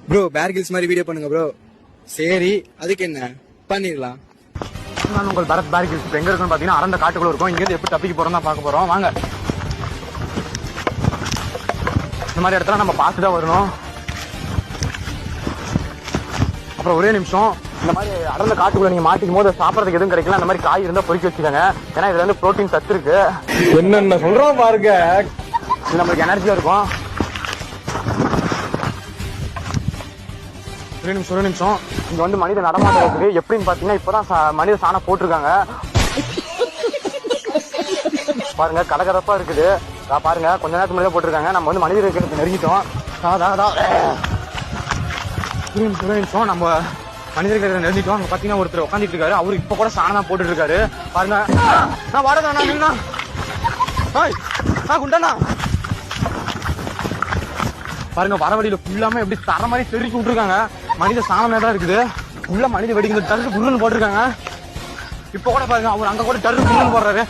Bro பேர் kills மாதிரி video பண்ணுங்க ப்ரோ. சரி அதுக்கு என்ன பண்ணிடலாம். நான் உங்கள் பரத் பேர் கில்ஸ் எங்க இருக்குன்னு பாத்தீங்கன்னா அறந்த காட்டுக்குள்ள இருக்கும். இங்க இருந்து எப்படி தப்பிக்க போறோம் தான் பார்க்க போறோம். வாங்க. இந்த மாதிரி இடத்துல நம்ம பார்த்து தான் வரணும். அப்புறம் ஒரே நிமிஷம், இந்த மாதிரி அடர்ந்த காட்டுக்குள்ள நீங்க மாட்டிக்கும் போது சாப்பிடறதுக்கு எதுவும் கிடைக்கல, அந்த மாதிரி காய் இருந்தா பொறுக்கி வச்சுக்கோங்க. ஏன்னா இதுல வந்து புரோட்டீன் சத்து இருக்கு. என்னென்ன சொல்றோம் பாருங்க, இது நம்மளுக்கு எனர்ஜியா இருக்கும். ஒரு நிமிஷம் இங்க வந்து மனித நடமாட்டம் இருக்குது. எப்படின்னு பாத்தீங்கன்னா இப்பதான் மனித சாணம் போட்டிருக்காங்க. பாருங்க கலகலப்பா இருக்குது. பாருங்க கொஞ்ச நேரத்துக்கு முன்னாடி போட்டிருக்காங்க. நம்ம வந்து மனித இருக்கிறதுக்கு நெருங்கிட்டோம். ஒரு நிமிஷம் நம்ம மனிதர்கள் நெருங்கிட்டோம். அங்க பாத்தீங்கன்னா ஒருத்தர் உட்காந்துட்டு இருக்காரு. அவரு இப்ப கூட சாணம் தான் போட்டுட்டு இருக்காரு. பாருங்க நான் வாடகை நின்னா குண்டனா பாருங்க வர வழியில ஃபுல்லாம எப்படி தர மாதிரி தெருக்கி விட்டுருக்காங்க. மனித சாணமே தான் இருக்குது. உள்ள மனித வெடிக்கிற டருக்கு புல்லுன்னு போட்டிருக்காங்க. இப்ப கூட பாருங்க அவர் அங்க கூட டருக்கு புல்லுன்னு போடுறாரு.